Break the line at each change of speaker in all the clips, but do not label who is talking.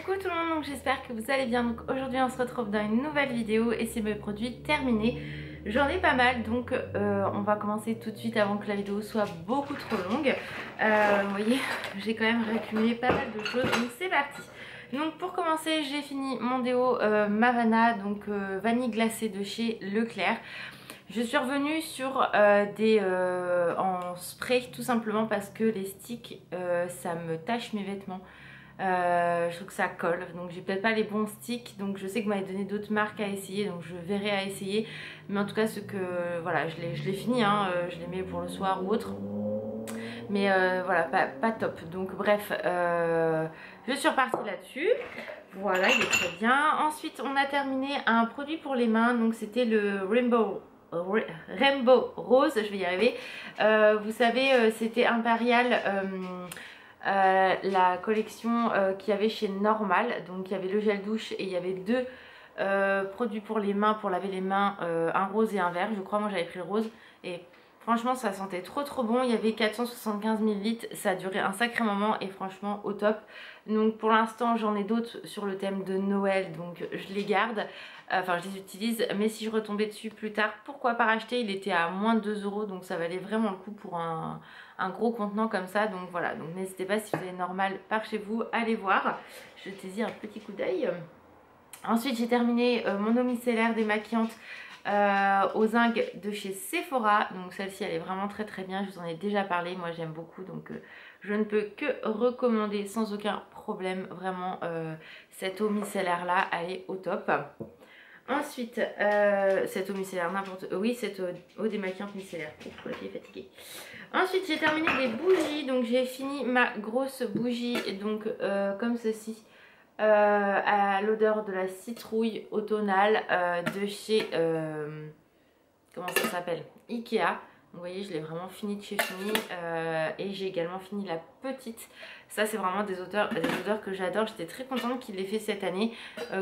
Coucou tout le monde, donc j'espère que vous allez bien. Donc aujourd'hui on se retrouve dans une nouvelle vidéo et c'est mes produits terminés. J'en ai pas mal, donc on va commencer tout de suite avant que la vidéo soit beaucoup trop longue. Vous voyez, j'ai quand même récumulé pas mal de choses, donc c'est parti. Donc pour commencer, j'ai fini mon déo Mavana, donc vanille glacée de chez Leclerc. Je suis revenue sur des en spray tout simplement parce que les sticks ça me tache mes vêtements. Je trouve que ça colle, donc j'ai peut-être pas les bons sticks, donc je sais que vous m'avez donné d'autres marques à essayer, donc je verrai à essayer, mais en tout cas ce que voilà, je l'ai fini, hein, je les mets pour le soir ou autre, mais voilà, pas top. Donc bref, je suis repartie là-dessus. Voilà, il est très bien. Ensuite on a terminé un produit pour les mains, donc c'était le Rainbow Rose, je vais y arriver. Vous savez, c'était Impérial, la collection qu'il y avait chez Normal. Donc il y avait le gel douche et il y avait deux produits pour les mains, pour laver les mains, un rose et un vert. Je crois moi j'avais pris le rose et franchement ça sentait trop bon. Il y avait 475 ml, ça a duré un sacré moment et franchement au top. Donc pour l'instant j'en ai d'autres sur le thème de Noël, donc je les garde. Enfin je les utilise, mais si je retombais dessus plus tard, pourquoi pas racheter. Il était à moins de 2 € donc ça valait vraiment le coup pour un gros contenant comme ça. Donc voilà, donc n'hésitez pas, si vous avez Normal par chez vous, allez voir. Je jetez-y un petit coup d'œil. Ensuite j'ai terminé mon eau micellaire démaquillante aux zinc de chez Sephora. Donc celle-ci elle est vraiment très bien, je vous en ai déjà parlé, moi j'aime beaucoup, donc je ne peux que recommander sans aucun problème. Vraiment cette eau micellaire là elle est au top. Ensuite, cette eau micellaire, oui, cette eau démaquillante micellaire. Ouf, je suis fatiguée. Ensuite, j'ai terminé des bougies. Donc, j'ai fini ma grosse bougie, donc comme ceci, à l'odeur de la citrouille automnale de chez, comment ça s'appelle, Ikea. Vous voyez, je l'ai vraiment fini de chez Fini, et j'ai également fini la petite. Ça c'est vraiment des odeurs que j'adore. J'étais très contente qu'il l'ait fait cette année.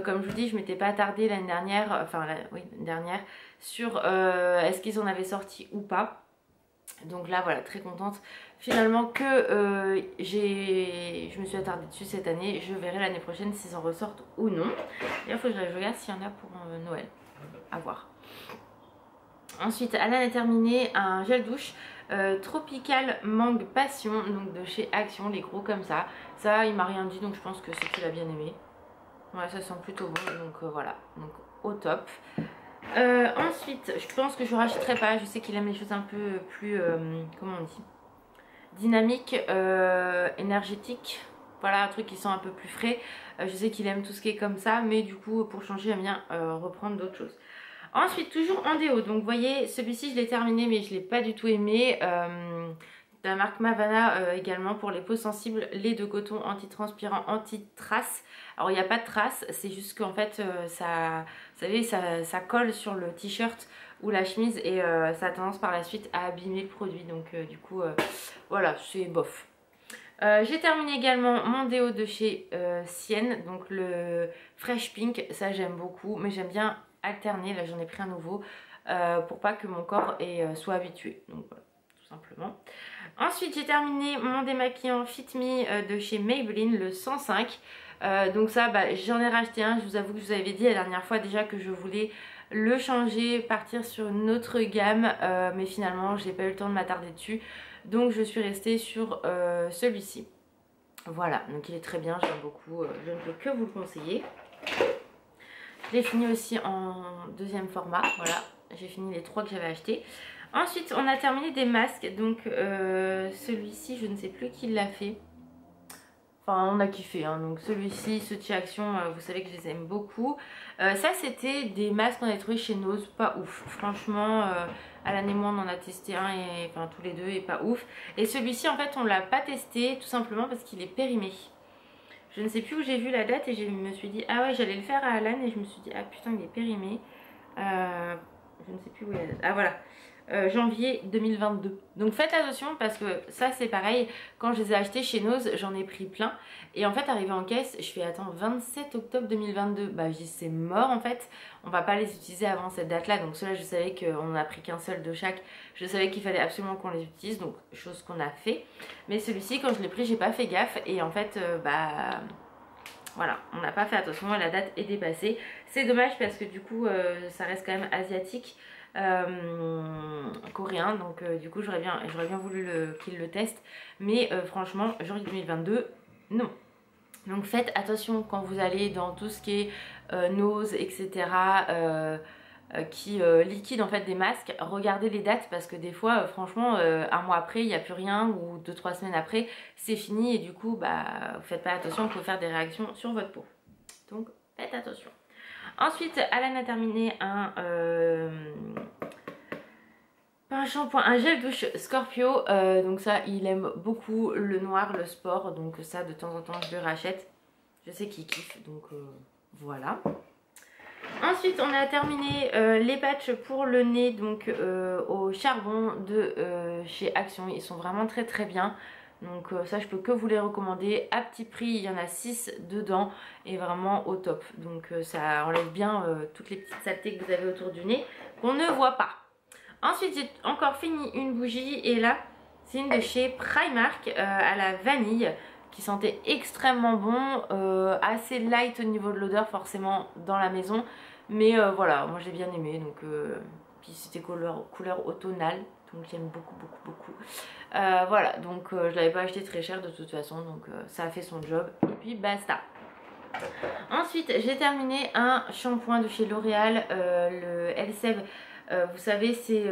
Comme je vous dis, je m'étais pas attardée l'année dernière, enfin oui, l'année dernière, sur est-ce qu'ils en avaient sorti ou pas. Donc là voilà, très contente finalement que je me suis attardée dessus cette année. Je verrai l'année prochaine s'ils en ressortent ou non. Et il faut que je regarde s'il y en a pour Noël, à voir. Ensuite, Alan a terminé un gel douche Tropical Mangue Passion, donc de chez Action, les gros comme ça. Ça, il m'a rien dit, donc je pense que c'est qu'il a bien aimé. Ouais, ça sent plutôt bon, donc voilà, donc au top. Ensuite, je pense que je ne rachèterai pas. Je sais qu'il aime les choses un peu plus, comment on dit, dynamiques, énergétiques. Voilà, un truc qui sent un peu plus frais. Je sais qu'il aime tout ce qui est comme ça, mais du coup, pour changer, j'aime bien reprendre d'autres choses. Ensuite, toujours en déo, donc vous voyez, celui-ci je l'ai terminé mais je ne l'ai pas du tout aimé. De la marque Mavana également, pour les peaux sensibles, lait de coton antitranspirant, anti-traces. Alors il n'y a pas de traces, c'est juste qu'en fait ça, vous savez, ça colle sur le t-shirt ou la chemise et ça a tendance par la suite à abîmer le produit. Donc du coup voilà, c'est bof. J'ai terminé également mon déo de chez Sienne, donc le Fresh Pink. Ça j'aime beaucoup, mais j'aime bien alterner. Là j'en ai pris un nouveau pour pas que mon corps soit habitué. Donc voilà, tout simplement. Ensuite j'ai terminé mon démaquillant Fit Me de chez Maybelline, le 105. Donc ça j'en ai racheté un. Je vous avoue que je vous avais dit la dernière fois déjà que je voulais le changer, partir sur une autre gamme, mais finalement j'ai pas eu le temps de m'attarder dessus. Donc je suis restée sur celui-ci. Voilà, donc il est très bien, j'aime beaucoup, je ne peux que vous le conseiller. Je l'ai fini aussi en deuxième format, voilà, j'ai fini les 3 que j'avais achetés. Ensuite on a terminé des masques, donc celui-ci je ne sais plus qui l'a fait. Enfin on a kiffé, hein. Donc celui-ci, ceux de chez Action, vous savez que je les aime beaucoup. Ça c'était des masques qu'on a trouvé chez Nose, pas ouf. Franchement, Alan et moi on en a testé un, et enfin tous les deux, et pas ouf. Et celui-ci en fait on l'a pas testé tout simplement parce qu'il est périmé. Je ne sais plus où j'ai vu la date et je me suis dit ah ouais j'allais le faire à Alan et je me suis dit ah putain il est périmé. Je ne sais plus où il est la date. Ah voilà. Janvier 2022. Donc faites attention parce que ça c'est pareil, quand je les ai achetés chez Nose j'en ai pris plein et en fait arrivé en caisse je fais attends 27 octobre 2022, bah je dis c'est mort en fait, on va pas les utiliser avant cette date là. Donc ceux-là je savais qu'on en a pris qu'un seul de chaque, je savais qu'il fallait absolument qu'on les utilise, donc chose qu'on a fait. Mais celui-ci quand je l'ai pris j'ai pas fait gaffe et en fait Voilà, on n'a pas fait attention et la date est dépassée. C'est dommage parce que du coup ça reste quand même asiatique, coréen. Donc du coup j'aurais bien voulu qu'il le teste. Mais franchement, janvier 2022, non. Donc faites attention quand vous allez dans tout ce qui est nose, etc. Qui liquide en fait des masques. Regardez les dates parce que des fois franchement un mois après il n'y a plus rien, ou 2-3 semaines après c'est fini, et du coup bah vous faites pas attention, il faut faire des réactions sur votre peau, donc faites attention. Ensuite Alan a terminé pas un shampoing, un gel douche Scorpio, donc ça il aime beaucoup le noir, le sport, donc ça de temps en temps je le rachète, je sais qu'il kiffe, donc voilà. Ensuite on a terminé les patchs pour le nez, donc au charbon de chez Action. Ils sont vraiment très très bien, donc ça je peux que vous les recommander. À petit prix, il y en a 6 dedans et vraiment au top, donc ça enlève bien toutes les petites saletés que vous avez autour du nez qu'on ne voit pas. Ensuite j'ai encore fini une bougie, et là c'est une de chez Primark à la vanille, qui sentait extrêmement bon, assez light au niveau de l'odeur forcément dans la maison, mais voilà, moi j'ai bien aimé, donc puis c'était couleur automnale, donc j'aime beaucoup. Voilà, donc je l'avais pas acheté très cher de toute façon, donc ça a fait son job et puis basta. Ensuite j'ai terminé un shampoing de chez L'Oréal, le Elseve, vous savez c'est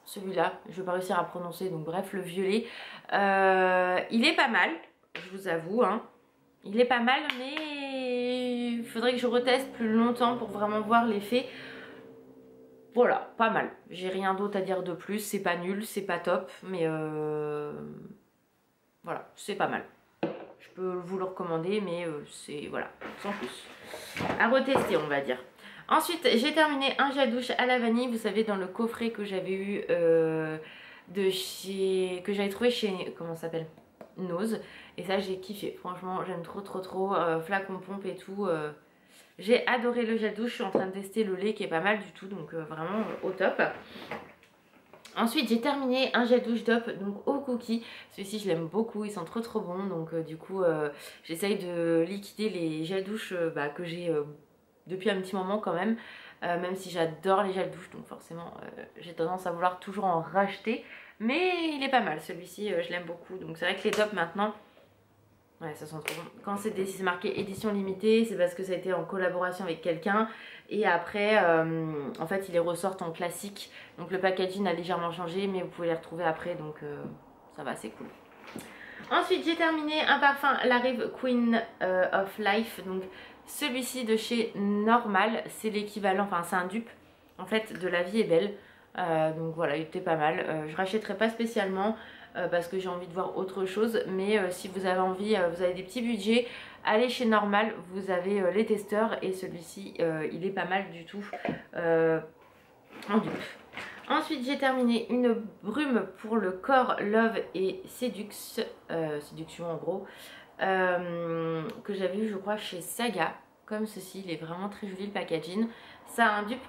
celui-là, je vais pas réussir à prononcer, donc bref, le violet. Il est pas mal, je vous avoue, hein. Il est pas mal, mais il faudrait que je reteste plus longtemps pour vraiment voir l'effet. Voilà, pas mal. J'ai rien d'autre à dire de plus, c'est pas nul, c'est pas top, mais voilà, c'est pas mal. Je peux vous le recommander, mais c'est, voilà, sans plus. À retester, on va dire. Ensuite, j'ai terminé un gel douche à la vanille, vous savez, dans le coffret que j'avais eu que j'avais trouvé chez, comment ça s'appelle, Nose. Et ça, j'ai kiffé. Franchement, j'aime trop. Flacon pompe et tout. J'ai adoré le gel douche. Je suis en train de tester le lait qui est pas mal du tout, donc vraiment au top. Ensuite j'ai terminé un gel douche Dove, donc au cookie. Celui-ci je l'aime beaucoup, ils sont trop bons, donc du coup j'essaye de liquider les gels douche que j'ai depuis un petit moment quand même, même si j'adore les gels douche, donc forcément j'ai tendance à vouloir toujours en racheter, mais il est pas mal celui-ci, je l'aime beaucoup. Donc c'est vrai que les tops maintenant, ouais, ça sent trop bon. Quand c'est marqué édition limitée, c'est parce que ça a été en collaboration avec quelqu'un. Et après, en fait, ils les ressortent en classique. Donc le packaging a légèrement changé, mais vous pouvez les retrouver après. Donc ça va, c'est cool. Ensuite, j'ai terminé un parfum La Rive Queen of Life. Donc celui-ci de chez Normal, c'est l'équivalent, enfin c'est un dupe en fait de La Vie est Belle. Donc voilà, il était pas mal. Je rachèterai pas spécialement parce que j'ai envie de voir autre chose, mais si vous avez envie, vous avez des petits budgets, allez chez Normal, vous avez les testeurs, et celui-ci il est pas mal du tout en dupe. Ensuite j'ai terminé une brume pour le corps Love et Séduction en gros, que j'avais eu je crois chez Saga, comme ceci. Il est vraiment très joli le packaging. Ça a un dupe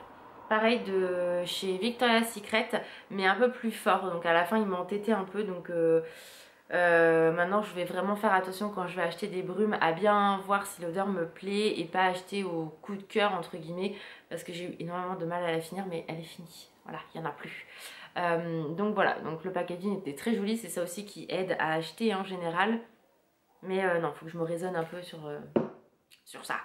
pareil de chez Victoria's Secret, mais un peu plus fort, donc à la fin il m'a entêté un peu, donc maintenant je vais vraiment faire attention quand je vais acheter des brumes à bien voir si l'odeur me plaît et pas acheter au coup de cœur entre guillemets, parce que j'ai eu énormément de mal à la finir, mais elle est finie, voilà, il n'y en a plus. Donc voilà, donc le packaging était très joli, c'est ça aussi qui aide à acheter en général, mais non, faut que je me raisonne un peu sur ça.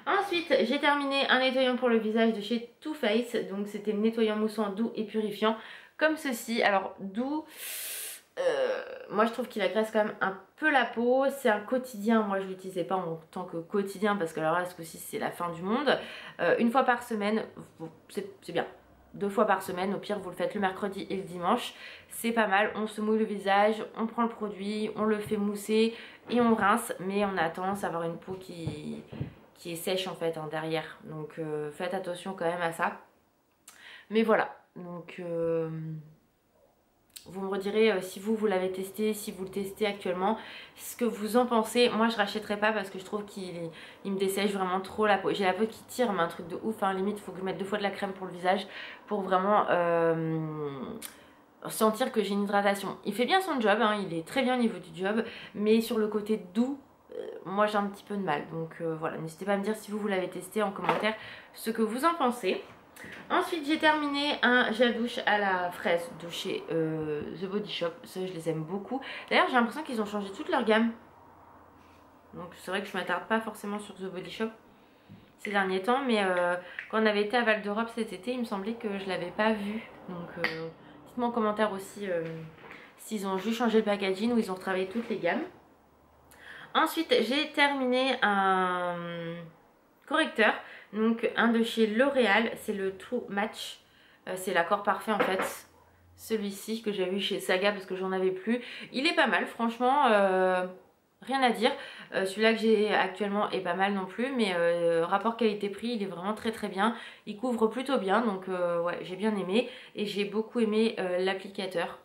Ensuite j'ai terminé un nettoyant pour le visage de chez Too Faced, donc c'était le nettoyant moussant doux et purifiant comme ceci. Alors doux, moi je trouve qu'il agresse quand même un peu la peau, c'est un quotidien, moi je ne l'utilisais pas en tant que quotidien parce que alors là ce coup-ci c'est la fin du monde. Une fois par semaine, c'est bien. 2 fois par semaine, au pire vous le faites le mercredi et le dimanche, c'est pas mal. On se mouille le visage, on prend le produit, on le fait mousser et on rince, mais on a tendance à avoir une peau qui est sèche en fait derrière, donc faites attention quand même à ça. Mais voilà, donc vous me redirez si vous l'avez testé, si vous le testez actuellement, ce que vous en pensez. Moi je rachèterai pas parce que je trouve qu'il me dessèche vraiment trop la peau. J'ai la peau qui tire, mais un truc de ouf, hein. Limite il faut que je mette 2 fois de la crème pour le visage pour vraiment sentir que j'ai une hydratation. Il fait bien son job, hein, il est très bien au niveau du job, mais sur le côté doux, moi j'ai un petit peu de mal. Donc voilà, n'hésitez pas à me dire si vous l'avez testé en commentaire ce que vous en pensez. Ensuite j'ai terminé un gel douche à la fraise de chez The Body Shop. Ça je les aime beaucoup. D'ailleurs j'ai l'impression qu'ils ont changé toute leur gamme. Donc c'est vrai que je m'attarde pas forcément sur The Body Shop ces derniers temps. Mais quand on avait été à Val d'Europe cet été, il me semblait que je l'avais pas vu. Donc dites-moi en commentaire aussi s'ils ont juste changé le packaging ou ils ont retravaillé toutes les gammes. Ensuite j'ai terminé un correcteur. Donc un de chez L'Oréal, c'est le True Match. C'est l'accord parfait en fait. Celui-ci que j'ai eu chez Saga parce que j'en avais plus. Il est pas mal franchement, rien à dire. Celui-là que j'ai actuellement est pas mal non plus. Mais rapport qualité-prix, il est vraiment très très bien. Il couvre plutôt bien, donc ouais, j'ai bien aimé. Et j'ai beaucoup aimé l'applicateur.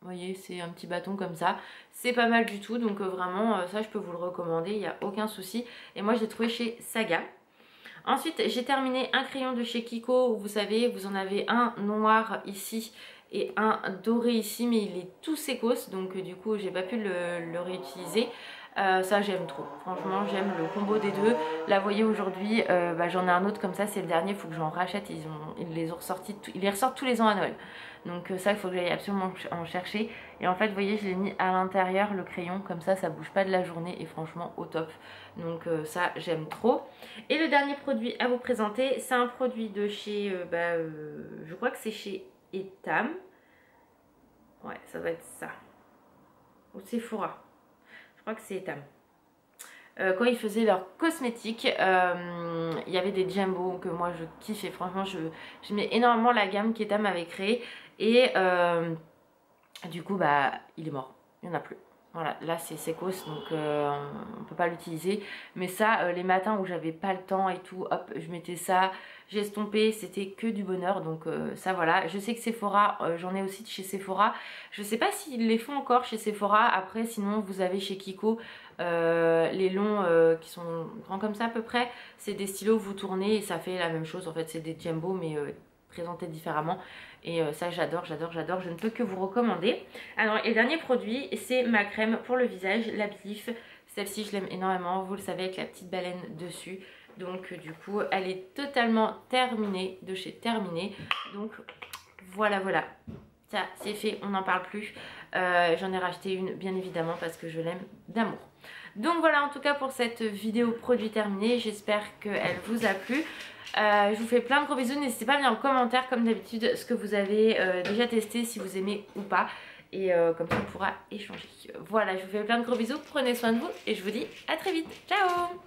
Vous voyez, c'est un petit bâton comme ça. C'est pas mal du tout, donc vraiment ça je peux vous le recommander, il n'y a aucun souci. Et moi je l'ai trouvé chez Saga. Ensuite j'ai terminé un crayon de chez Kiko. Vous savez, vous en avez un noir ici et un doré ici, mais il est tout sécos, donc du coup j'ai pas pu le réutiliser. Ça j'aime trop, franchement j'aime le combo des deux. Là vous voyez aujourd'hui j'en ai un autre comme ça, c'est le dernier, il faut que j'en rachète. Ils les ont ressortis, ils les ressortent tous les ans à Noël. Donc ça il faut que j'aille absolument en chercher. Et en fait vous voyez je l'ai mis à l'intérieur le crayon, comme ça ça bouge pas de la journée et franchement au top. Donc ça j'aime trop. Et le dernier produit à vous présenter, c'est un produit de chez, je crois que c'est chez Etam. Ouais ça va être ça. Ou Sephora. Je crois que c'est Etam. Quand ils faisaient leurs cosmétiques, il y avait des jumbo que moi je kiffe et franchement j'aimais énormément la gamme qu'Etam avait créée. Et du coup il est mort, il n'y en a plus. Voilà, là c'est sécos donc on peut pas l'utiliser. Mais ça, les matins où j'avais pas le temps et tout, hop, je mettais ça, j'ai estompé, c'était que du bonheur. Donc ça voilà, je sais que Sephora, j'en ai aussi de chez Sephora. Je sais pas s'ils les font encore chez Sephora. Après sinon vous avez chez Kiko les longs qui sont grands comme ça à peu près. C'est des stylos, vous tournez et ça fait la même chose. En fait c'est des jumbo mais présentés différemment. Et ça j'adore, j'adore, j'adore, je ne peux que vous recommander. Alors et le dernier produit, c'est ma crème pour le visage, la Belif. Celle-ci je l'aime énormément, vous le savez, avec la petite baleine dessus. Donc du coup elle est totalement terminée, de chez Terminé. Donc voilà voilà, ça c'est fait, on n'en parle plus. J'en ai racheté une bien évidemment parce que je l'aime d'amour. Donc voilà en tout cas pour cette vidéo produit terminé, j'espère qu'elle vous a plu. Je vous fais plein de gros bisous, n'hésitez pas à me dire en commentaire comme d'habitude ce que vous avez déjà testé, si vous aimez ou pas. Et comme ça on pourra échanger. Voilà, je vous fais plein de gros bisous, prenez soin de vous et je vous dis à très vite. Ciao!